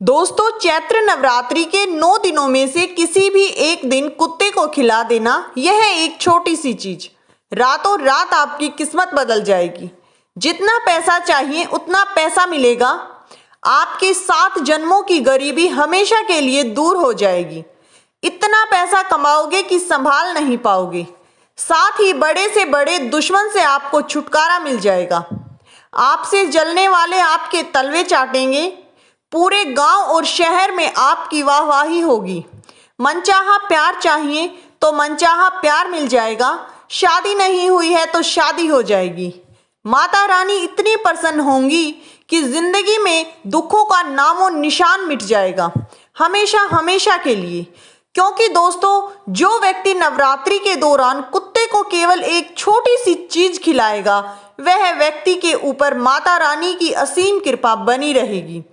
दोस्तों, चैत्र नवरात्रि के 9 दिनों में से किसी भी एक दिन कुत्ते को खिला देना, यह एक छोटी सी चीज रातों रात आपकी किस्मत बदल जाएगी। जितना पैसा चाहिए उतना पैसा मिलेगा। आपके 7 जन्मों की गरीबी हमेशा के लिए दूर हो जाएगी। इतना पैसा कमाओगे कि संभाल नहीं पाओगे। साथ ही बड़े से बड़े दुश्मन से आपको छुटकारा मिल जाएगा। आपसे जलने वाले आपके तलवे चाटेंगे। पूरे गांव और शहर में आपकी वाहवाही होगी। मनचाहा प्यार चाहिए तो मनचाहा प्यार मिल जाएगा। शादी नहीं हुई है तो शादी हो जाएगी। माता रानी इतनी प्रसन्न होंगी कि जिंदगी में दुखों का नामो निशान मिट जाएगा, हमेशा हमेशा के लिए। क्योंकि दोस्तों, जो व्यक्ति नवरात्रि के दौरान कुत्ते को केवल एक छोटी सी चीज खिलाएगा, वह व्यक्ति के ऊपर माता रानी की असीम कृपा बनी रहेगी।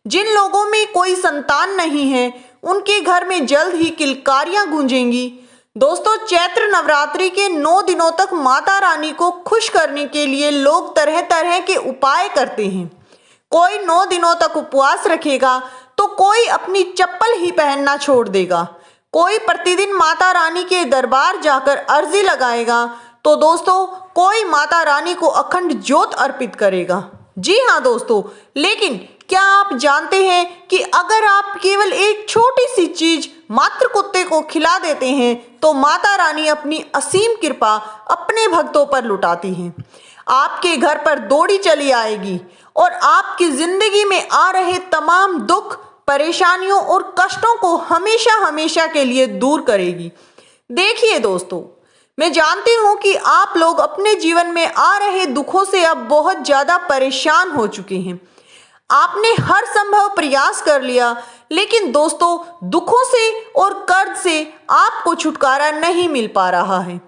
जिन लोगों में कोई संतान नहीं है, उनके घर में जल्द ही किलकारियां गूंजेंगी। दोस्तों, चैत्र नवरात्रि के 9 दिनों तक माता रानी को खुश करने के लिए लोग तरह तरह के उपाय करते हैं। कोई 9 दिनों तक उपवास रखेगा तो कोई अपनी चप्पल ही पहनना छोड़ देगा। कोई प्रतिदिन माता रानी के दरबार जाकर अर्जी लगाएगा तो दोस्तों, कोई माता रानी को अखंड ज्योत अर्पित करेगा। जी हाँ दोस्तों, लेकिन क्या आप जानते हैं कि अगर आप केवल एक छोटी सी चीज मात्र कुत्ते को खिला देते हैं तो माता रानी अपनी असीम कृपा अपने भक्तों पर लुटाती हैं। आपके घर पर दौड़ी चली आएगी और आपकी जिंदगी में आ रहे तमाम दुख, परेशानियों और कष्टों को हमेशा हमेशा के लिए दूर करेगी। देखिए दोस्तों, मैं जानती हूँ कि आप लोग अपने जीवन में आ रहे दुखों से अब बहुत ज्यादा परेशान हो चुके हैं। आपने हर संभव प्रयास कर लिया, लेकिन दोस्तों, दुखों से और कर्ज से आपको छुटकारा नहीं मिल पा रहा है।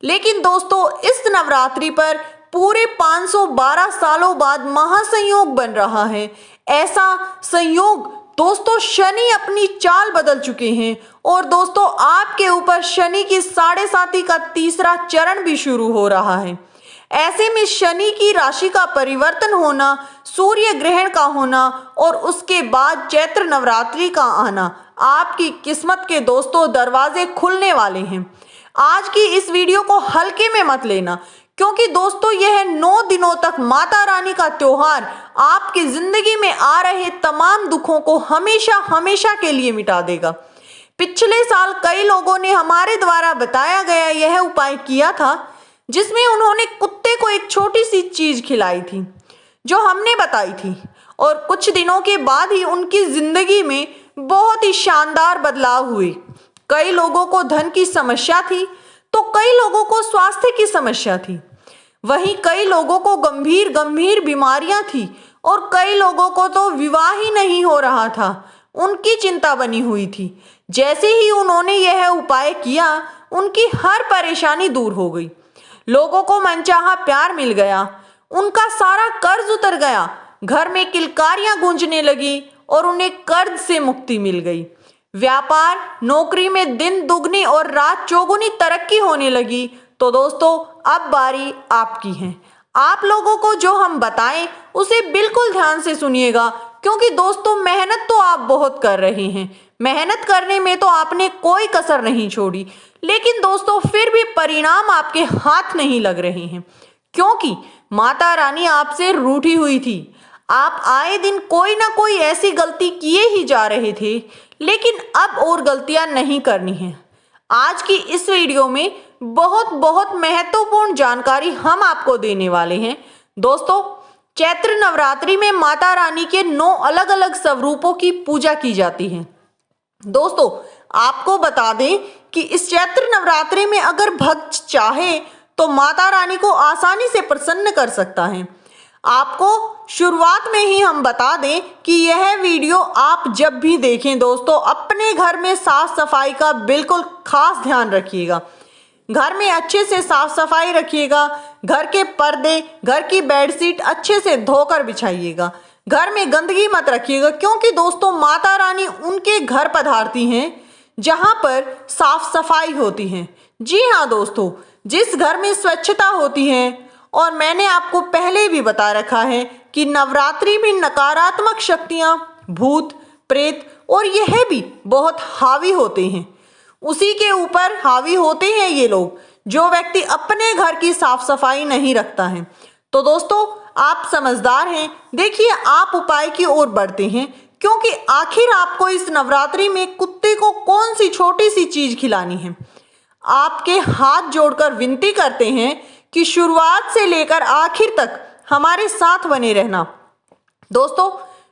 लेकिन दोस्तों, इस नवरात्रि पर पूरे 512 सालों बाद महासंयोग बन रहा है। ऐसा संयोग दोस्तों, शनि अपनी चाल बदल चुके हैं और दोस्तों, आपके ऊपर शनि की 7.5 का तीसरा चरण भी शुरू हो रहा है। ऐसे में शनि की राशि का परिवर्तन होना, सूर्य ग्रहण का होना और उसके बाद चैत्र नवरात्रि का आना, आपकी किस्मत के दोस्तों दरवाजे खुलने वाले हैं। आज की इस वीडियो को हल्के में मत लेना, क्योंकि दोस्तों, यह 9 दिनों तक माता रानी का त्योहार आपकी जिंदगी में आ रहे तमाम दुखों को हमेशा हमेशा के लिए मिटा देगा। पिछले साल कई लोगों ने हमारे द्वारा बताया गया यह उपाय किया था, जिसमें उन्होंने कुत्ते को एक छोटी सी चीज खिलाई थी जो हमने बताई थी, और कुछ दिनों के बाद ही उनकी जिंदगी में बहुत ही शानदार बदलाव हुए। कई लोगों को धन की समस्या थी तो कई लोगों को स्वास्थ्य की समस्या थी। वहीं कई लोगों को गंभीर गंभीर बीमारियां थी और कई लोगों को तो विवाह ही नहीं हो रहा था। उनकी चिंता बनी हुई थी। जैसे ही उन्होंने यह उपाय किया, उनकी हर परेशानी दूर हो गई। लोगों को मनचाहा प्यार मिल गया, उनका सारा कर्ज उतर गया, घर में किलकारियां गूंजने लगी और उन्हें कर्ज से मुक्ति मिल गई। व्यापार, नौकरी में दिन दुगनी और रात चौगुनी तरक्की होने लगी। तो दोस्तों, अब बारी आपकी है। आप लोगों को जो हम बताएं उसे बिल्कुल ध्यान से सुनिएगा, क्योंकि दोस्तों, मेहनत तो आप बहुत कर रहे हैं। मेहनत करने में तो आपने कोई कसर नहीं छोड़ी, लेकिन दोस्तों, फिर भी परिणाम आपके हाथ नहीं लग रहे हैं, क्योंकि माता रानी आपसे रूठी हुई थी। आप आए दिन कोई ना कोई ऐसी गलती किए ही जा रहे थे, लेकिन अब और गलतियां नहीं करनी है। आज की इस वीडियो में बहुत बहुत महत्वपूर्ण जानकारी हम आपको देने वाले हैं। दोस्तों, चैत्र नवरात्रि में माता रानी के 9 अलग अलग स्वरूपों की पूजा की जाती है। दोस्तों, आपको बता दें कि इस चैत्र नवरात्रि में अगर भक्त चाहे तो माता रानी को आसानी से प्रसन्न कर सकता है। आपको शुरुआत में ही हम बता दें कि यह वीडियो आप जब भी देखें दोस्तों, अपने घर में साफ सफाई का बिल्कुल खास ध्यान रखिएगा। घर में अच्छे से साफ सफाई रखिएगा। घर के पर्दे, घर की बेडशीट अच्छे से धोकर बिछाइएगा। घर में गंदगी मत रखिएगा, क्योंकि दोस्तों, माता रानी उनके घर पधारती हैं जहां पर साफ सफाई होती है। जी हाँ दोस्तों, जिस घर में स्वच्छता होती है, और मैंने आपको पहले भी बता रखा है कि नवरात्रि में नकारात्मक शक्तियां, भूत, प्रेत और यह भी बहुत हावी होते हैं। उसी के ऊपर हावी होते हैं ये लोग जो व्यक्ति अपने घर की साफ सफाई नहीं रखता है। तो दोस्तों आप समझदार हैं, देखिए आप उपाय की ओर बढ़ते हैं, क्योंकि आखिर आपको इस नवरात्रि में कुत्ते को कौन सी छोटी सी चीज खिलानी है। आपके हाथ जोड़कर विनती करते हैं कि शुरुआत से लेकर आखिर तक हमारे साथ बने रहना। दोस्तों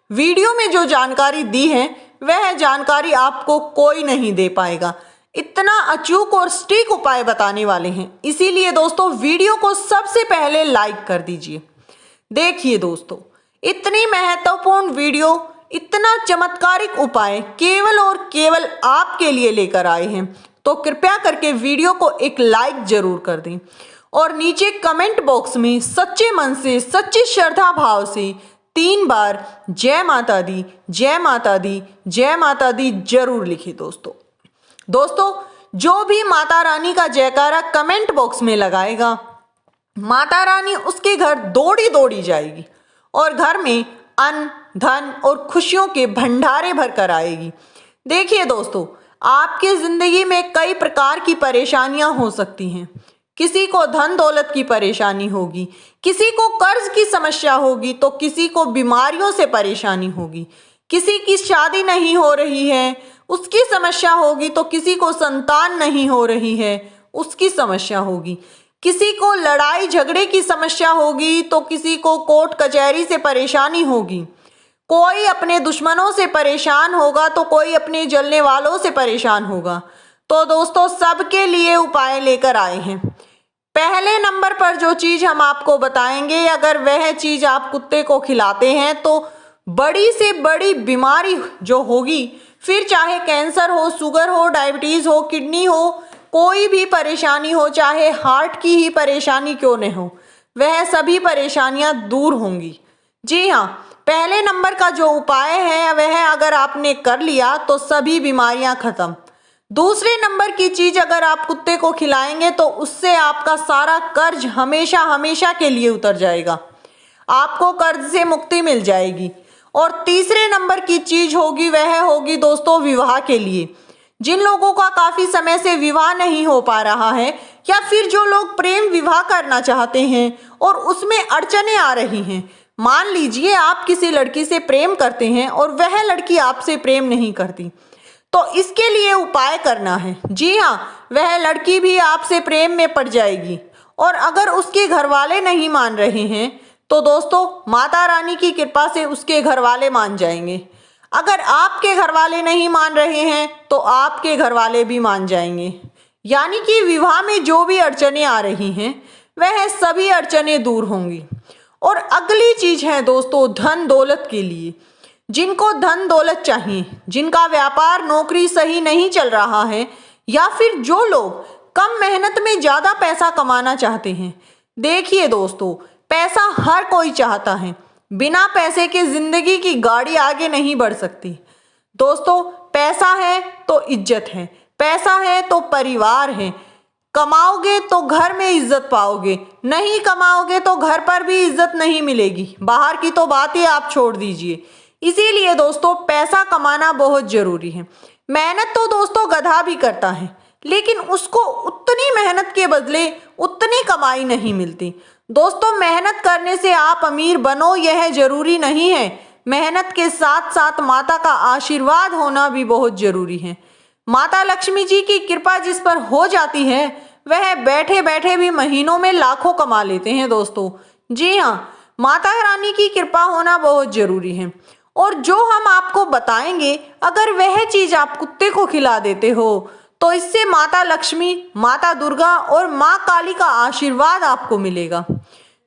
वीडियो में जो जानकारी दी है वह जानकारी आपको कोई नहीं दे पाएगा, इतना अचूक और सटीक उपाय बताने वाले हैं। इसीलिए दोस्तों वीडियो को सबसे पहले लाइक कर दीजिए। देखिए दोस्तों इतनी महत्वपूर्ण वीडियो, इतना चमत्कारिक उपाय केवल और केवल आपके लिए लेकर आए हैं, तो कृपया करके वीडियो को एक लाइक जरूर कर दें और नीचे कमेंट बॉक्स में सच्चे मन से सच्ची श्रद्धा भाव से 3 बार जय माता दी, जय माता दी, जय माता दी जरूर लिखिए। दोस्तों जो भी माता रानी का जयकारा कमेंट बॉक्स में लगाएगा, माता रानी उसके घर दौड़ी दौड़ी जाएगी और घर में अन्न, धन और खुशियों के भंडारे भर कर आएगी। देखिए दोस्तों आपकी जिंदगी में कई प्रकार की परेशानियां हो सकती हैं। किसी को धन दौलत की परेशानी होगी, किसी को कर्ज की समस्या होगी, तो किसी को बीमारियों से परेशानी होगी, किसी की शादी नहीं हो रही है उसकी समस्या होगी, तो किसी को संतान नहीं हो रही है उसकी समस्या होगी, किसी को लड़ाई झगड़े की समस्या होगी, तो किसी को कोर्ट कचहरी से परेशानी होगी, कोई अपने दुश्मनों से परेशान होगा तो कोई अपने जलने वालों से परेशान होगा। तो दोस्तों सबके लिए उपाय लेकर आए हैं। पहले नंबर पर जो चीज हम आपको बताएंगे, अगर वह चीज आप कुत्ते को खिलाते हैं तो बड़ी से बड़ी बीमारी जो होगी, फिर चाहे कैंसर हो, शुगर हो, डायबिटीज हो, किडनी हो, कोई भी परेशानी हो, चाहे हार्ट की ही परेशानी क्यों न हो, वह सभी परेशानियां दूर होंगी। जी हाँ, पहले नंबर का जो उपाय है वह अगर आपने कर लिया तो सभी बीमारियां खत्म। दूसरे नंबर की चीज अगर आप कुत्ते को खिलाएंगे तो उससे आपका सारा कर्ज हमेशा हमेशा के लिए उतर जाएगा, आपको कर्ज से मुक्ति मिल जाएगी। और तीसरे नंबर की चीज होगी वह होगी दोस्तों विवाह के लिए। जिन लोगों का काफी समय से विवाह नहीं हो पा रहा है, या फिर जो लोग प्रेम विवाह करना चाहते हैं और उसमें अड़चने आ रही हैं, मान लीजिए आप किसी लड़की से प्रेम करते हैं और वह लड़की आपसे प्रेम नहीं करती, तो इसके लिए उपाय करना है। जी हाँ, वह लड़की भी आपसे प्रेम में पड़ जाएगी। और अगर उसके घर वाले नहीं मान रहे हैं तो दोस्तों माता रानी की कृपा से उसके घर वाले मान जाएंगे। अगर आपके घर वाले नहीं मान रहे हैं तो आपके घर वाले भी मान जाएंगे। यानी कि विवाह में जो भी अड़चने आ रही हैं वह सभी अड़चने दूर होंगी। और अगली चीज है दोस्तों धन दौलत के लिए। जिनको धन दौलत चाहिए, जिनका व्यापार नौकरी सही नहीं चल रहा है, या फिर जो लोग कम मेहनत में ज्यादा पैसा कमाना चाहते हैं, देखिए दोस्तों पैसा हर कोई चाहता है, बिना पैसे के जिंदगी की गाड़ी आगे नहीं बढ़ सकती। दोस्तों पैसा है तो इज्जत है, पैसा है तो परिवार है। कमाओगे तो घर में इज्जत पाओगे, नहीं कमाओगे तो घर पर भी इज्जत नहीं मिलेगी, बाहर की तो बात ही आप छोड़ दीजिए। इसीलिए दोस्तों पैसा कमाना बहुत जरूरी है। मेहनत तो दोस्तों गधा भी करता है, लेकिन उसको उतनी मेहनत के बदले उतनी कमाई नहीं मिलती। दोस्तों मेहनत करने से आप अमीर बनो यह जरूरी नहीं है, मेहनत के साथ साथ माता का आशीर्वाद होना भी बहुत जरूरी है। माता लक्ष्मी जी की कृपा जिस पर हो जाती है वह बैठे बैठे भी महीनों में लाखों कमा लेते हैं दोस्तों। जी हाँ, माता रानी की कृपा होना बहुत जरूरी है। और जो हम आपको बताएंगे अगर वह चीज आप कुत्ते को खिला देते हो तो इससे माता लक्ष्मी, माता दुर्गा और माँ काली का आशीर्वाद आपको मिलेगा।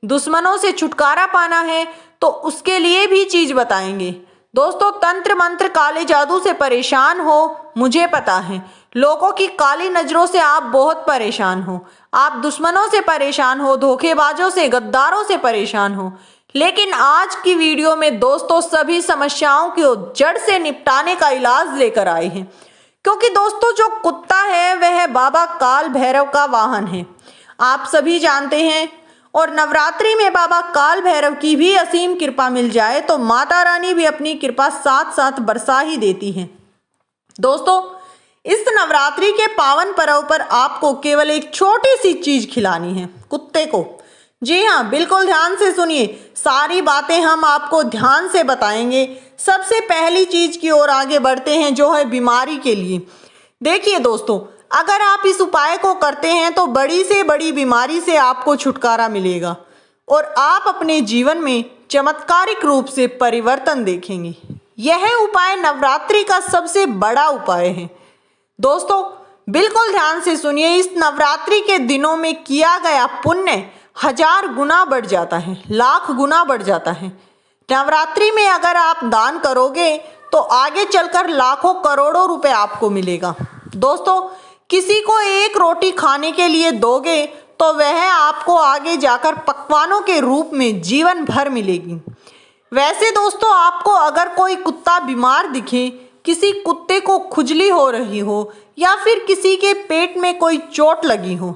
दुश्मनों से छुटकारा पाना है तो उसके लिए भी चीज बताएंगे। दोस्तों तंत्र मंत्र काले जादू से परेशान हो, मुझे पता है, लोगों की काली नजरों से आप बहुत परेशान हो, आप दुश्मनों से परेशान हो, धोखेबाजों से, गद्दारों से परेशान हो, लेकिन आज की वीडियो में दोस्तों सभी समस्याओं को जड़ से निपटाने का इलाज लेकर आए हैं। क्योंकि दोस्तों जो कुत्ता है वह बाबा काल भैरव का वाहन है, आप सभी जानते हैं। और नवरात्रि में बाबा काल भैरव की भी असीम कृपा मिल जाए तो माता रानी भी अपनी कृपा साथ साथ बरसा ही देती हैं। दोस्तों, इस नवरात्रि के पावन पर्व पर आपको केवल एक छोटी सी चीज खिलानी है, कुत्ते को। जी हाँ, बिल्कुल ध्यान से सुनिए, सारी बातें हम आपको ध्यान से बताएंगे। सबसे पहली चीज की ओर आगे बढ़ते हैं, जो है बीमारी के लिए। देखिए दोस्तों, अगर आप इस उपाय को करते हैं तो बड़ी से बड़ी बीमारी से आपको छुटकारा मिलेगा और आप अपने जीवन में चमत्कारिक रूप से परिवर्तन देखेंगे। यह उपाय नवरात्रि का सबसे बड़ा उपाय है। दोस्तों, बिल्कुल ध्यान से सुनिए, इस नवरात्रि के दिनों में किया गया पुण्य 1000 गुना बढ़ जाता है, लाख गुना बढ़ जाता है। नवरात्रि में अगर आप दान करोगे तो आगे चलकर लाखों करोड़ों रुपए आपको मिलेगा। दोस्तों, किसी को एक रोटी खाने के लिए दोगे तो वह आपको आगे जाकर पकवानों के रूप में जीवन भर मिलेगी। वैसे दोस्तों, आपको अगर कोई कुत्ता बीमार दिखे, किसी कुत्ते को खुजली हो रही हो या फिर किसी के पेट में कोई चोट लगी हो,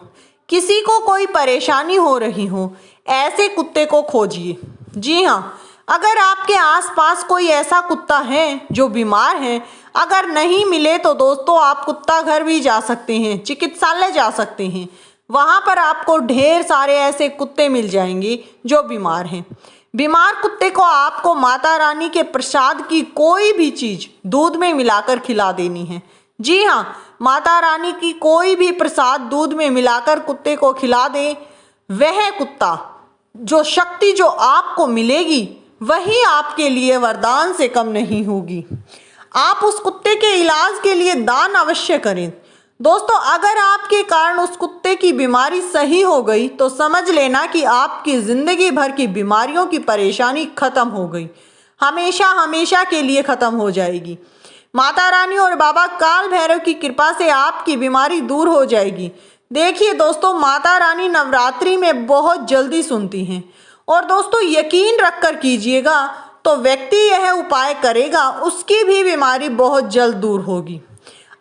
किसी को कोई परेशानी हो रही हो, ऐसे कुत्ते को खोजिए। जी हाँ, अगर आपके आसपास कोई ऐसा कुत्ता है जो बीमार है, अगर नहीं मिले तो दोस्तों आप कुत्ता घर भी जा सकते हैं, चिकित्सालय जा सकते हैं। वहाँ पर आपको ढेर सारे ऐसे कुत्ते मिल जाएंगे जो बीमार हैं। बीमार कुत्ते को आपको माता रानी के प्रसाद की कोई भी चीज दूध में मिलाकर खिला देनी है। जी हाँ, माता रानी की कोई भी प्रसाद दूध में मिलाकर कुत्ते को खिला दे, वह कुत्ता, जो शक्ति जो आपको मिलेगी वही आपके लिए वरदान से कम नहीं होगी। आप उस कुत्ते के इलाज के लिए दान अवश्य करें। दोस्तों, अगर आपके कारण उस कुत्ते की बीमारी सही हो गई तो समझ लेना कि आपकी जिंदगी भर की बीमारियों की परेशानी खत्म हो गई, हमेशा हमेशा के लिए खत्म हो जाएगी। माता रानी और बाबा काल भैरव की कृपा से आपकी बीमारी दूर हो जाएगी। देखिए दोस्तों, माता रानी नवरात्रि में बहुत जल्दी सुनती हैं और दोस्तों यकीन रखकर कीजिएगा, तो व्यक्ति यह उपाय करेगा उसकी भी बीमारी बहुत जल्द दूर होगी।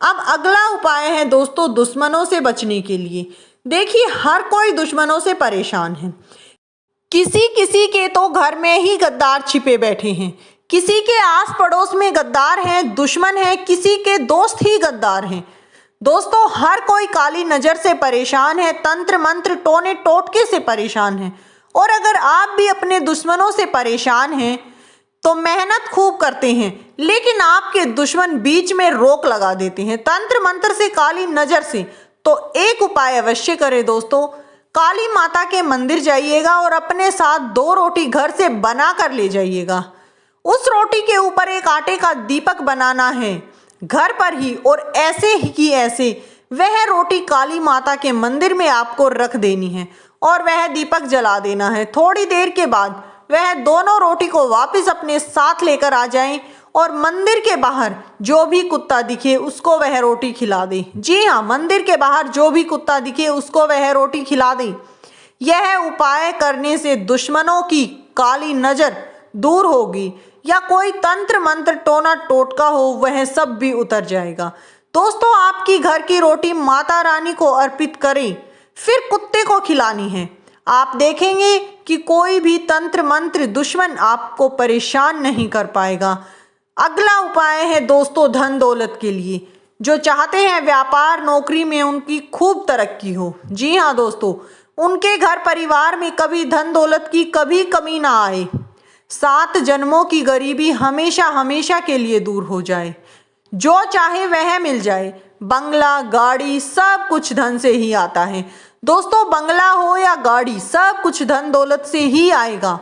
अब अगला उपाय है दोस्तों दुश्मनों से बचने के लिए। देखिए, हर कोई दुश्मनों से परेशान है। किसी किसी के तो घर में ही गद्दार छिपे बैठे हैं, किसी के आस पड़ोस में गद्दार हैं, दुश्मन हैं, किसी के दोस्त ही गद्दार हैं। दोस्तों, हर कोई काली नजर से परेशान है, तंत्र मंत्र टोने टोटके से परेशान है। और अगर आप भी अपने दुश्मनों से परेशान हैं तो मेहनत खूब करते हैं, लेकिन आपके दुश्मन बीच में रोक लगा देते हैं तंत्र मंत्र से, काली नजर से, तो एक उपाय अवश्य करें दोस्तों। काली माता के मंदिर जाइएगा और अपने साथ 2 रोटी घर से बना कर ले जाइएगा। उस रोटी के ऊपर एक आटे का दीपक बनाना है घर पर ही, और ऐसे ही कि ऐसे वह रोटी काली माता के मंदिर में आपको रख देनी है और वह दीपक जला देना है। थोड़ी देर के बाद वह दोनों रोटी को वापस अपने साथ लेकर आ जाएं और मंदिर के बाहर जो भी कुत्ता दिखे उसको वह रोटी खिला दे। जी हाँ, मंदिर के बाहर जो भी कुत्ता दिखे उसको वह रोटी खिला दे। यह उपाय करने से दुश्मनों की काली नजर दूर होगी, या कोई तंत्र मंत्र टोना टोटका हो वह सब भी उतर जाएगा। दोस्तों, आपकी घर की रोटी माता रानी को अर्पित करें, फिर कुत्ते को खिलानी है। आप देखेंगे कि कोई भी तंत्र मंत्र दुश्मन आपको परेशान नहीं कर पाएगा। अगला उपाय है दोस्तों धन दौलत के लिए, जो चाहते हैं व्यापार नौकरी में उनकी खूब तरक्की हो। जी हाँ दोस्तों, उनके घर परिवार में कभी धन दौलत की कभी कमी ना आए, 7 जन्मों की गरीबी हमेशा हमेशा के लिए दूर हो जाए, जो चाहे वह मिल जाए। बंगला गाड़ी सब कुछ धन से ही आता है दोस्तों, बंगला हो या गाड़ी सब कुछ धन दौलत से ही आएगा।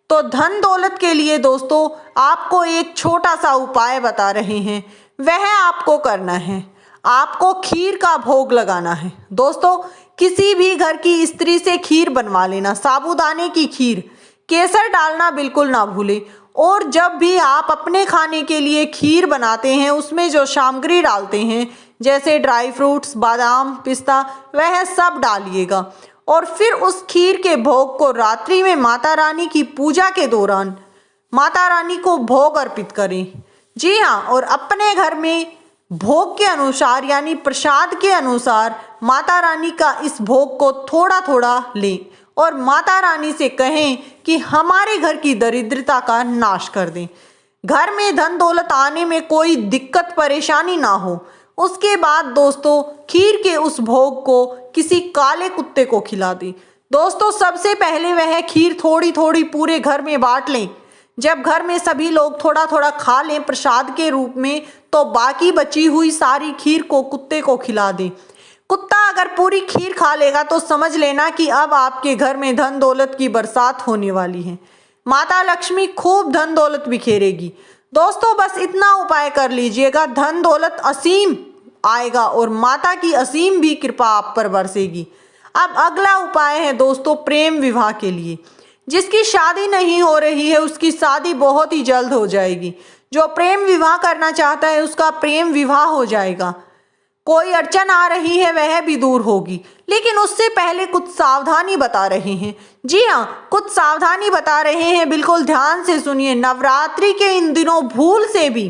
तो धन दौलत के लिए दोस्तों आपको एक छोटा सा उपाय बता रहे हैं, वह आपको करना है। आपको खीर का भोग लगाना है। दोस्तों, किसी भी घर की स्त्री से खीर बनवा लेना, साबूदाने की खीर, केसर डालना बिल्कुल ना भूलें। और जब भी आप अपने खाने के लिए खीर बनाते हैं उसमें जो सामग्री डालते हैं जैसे ड्राई फ्रूट्स, बादाम, पिस्ता, वह सब डालिएगा। और फिर उस खीर के भोग को रात्रि में माता रानी की पूजा के दौरान माता रानी को भोग अर्पित करें। जी हाँ, और अपने घर में भोग के अनुसार यानी प्रसाद के अनुसार माता रानी का इस भोग को थोड़ा थोड़ा लें और माता रानी से कहें कि हमारे घर की दरिद्रता का नाश कर दें, घर में धन दौलत आने में कोई दिक्कत परेशानी ना हो। उसके बाद दोस्तों खीर के उस भोग को किसी काले कुत्ते को खिला दें। दोस्तों सबसे पहले वह खीर थोड़ी थोड़ी पूरे घर में बांट लें। जब घर में सभी लोग थोड़ा थोड़ा खा लें प्रसाद के रूप में, तो बाकी बची हुई सारी खीर को कुत्ते को खिला दें। कुत्ता अगर पूरी खीर खा लेगा तो समझ लेना कि अब आपके घर में धन दौलत की बरसात होने वाली है। माता लक्ष्मी खूब धन दौलत बिखेरेगी। दोस्तों बस इतना उपाय कर लीजिएगा, धन दौलत असीम आएगा और माता की असीम भी कृपा आप पर बरसेगी। अब अगला उपाय है दोस्तों प्रेम विवाह के लिए। जिसकी शादी नहीं हो रही है उसकी शादी बहुत ही जल्द हो जाएगी। जो प्रेम विवाह करना चाहता है उसका प्रेम विवाह हो जाएगा। कोई अड़चन आ रही है वह भी दूर होगी, लेकिन उससे पहले कुछ सावधानी बता रहे हैं। जी हाँ, कुछ सावधानी बता रहे हैं, बिल्कुल ध्यान से सुनिए। नवरात्रि के इन दिनों भूल से भी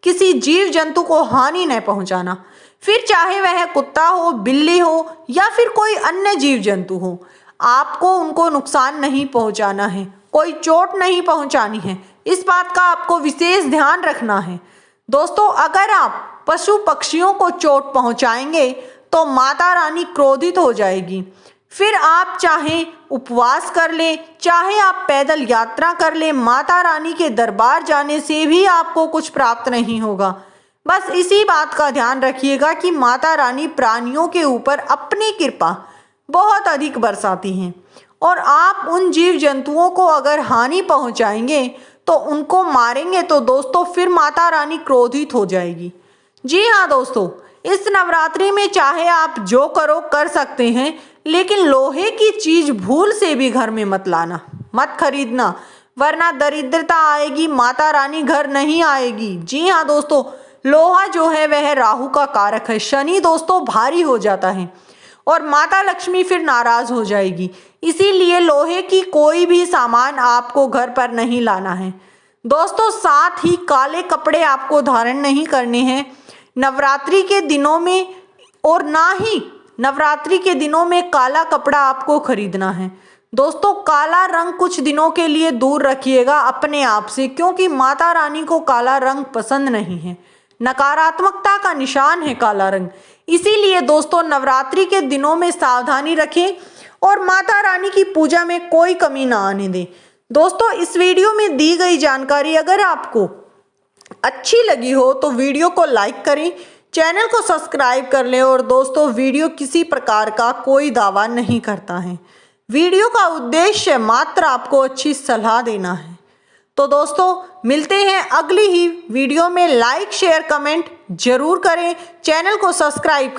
किसी जीव जंतु को हानि न पहुंचाना, फिर चाहे वह कुत्ता हो, बिल्ली हो या फिर कोई अन्य जीव जंतु हो। आपको उनको नुकसान नहीं पहुंचाना है, कोई चोट नहीं पहुंचानी है। इस बात का आपको विशेष ध्यान रखना है। दोस्तों अगर आप पशु पक्षियों को चोट पहुंचाएंगे तो माता रानी क्रोधित हो जाएगी। फिर आप चाहे उपवास कर लें, चाहे आप पैदल यात्रा कर लें, माता रानी के दरबार जाने से भी आपको कुछ प्राप्त नहीं होगा। बस इसी बात का ध्यान रखिएगा कि माता रानी प्राणियों के ऊपर अपनी कृपा बहुत अधिक बरसाती हैं, और आप उन जीव जंतुओं को अगर हानि पहुंचाएंगे तो उनको मारेंगे तो दोस्तों फिर माता रानी क्रोधित हो जाएगी। जी हाँ दोस्तों, इस नवरात्रि में चाहे आप जो करो कर सकते हैं, लेकिन लोहे की चीज भूल से भी घर में मत लाना, मत खरीदना, वरना दरिद्रता आएगी, माता रानी घर नहीं आएगी। जी हाँ दोस्तों, लोहा जो है वह राहु का कारक है। शनि दोस्तों भारी हो जाता है और माता लक्ष्मी फिर नाराज हो जाएगी। इसीलिए लोहे की कोई भी सामान आपको घर पर नहीं लाना है। दोस्तों साथ ही काले कपड़े आपको धारण नहीं करने हैं नवरात्रि के दिनों में, और ना ही नवरात्रि के दिनों में काला कपड़ा आपको खरीदना है। दोस्तों काला रंग कुछ दिनों के लिए दूर रखिएगा अपने आप से, क्योंकि माता रानी को काला रंग पसंद नहीं है। नकारात्मकता का निशान है काला रंग। इसीलिए दोस्तों नवरात्रि के दिनों में सावधानी रखें और माता रानी की पूजा में कोई कमी ना आने दें। दोस्तों इस वीडियो में दी गई जानकारी अगर आपको अच्छी लगी हो तो वीडियो को लाइक करें, चैनल को सब्सक्राइब कर लें। और दोस्तों वीडियो किसी प्रकार का कोई दावा नहीं करता है, वीडियो का उद्देश्य मात्र आपको अच्छी सलाह देना है। तो दोस्तों मिलते हैं अगली ही वीडियो में। लाइक शेयर कमेंट जरूर करें, चैनल को सब्सक्राइब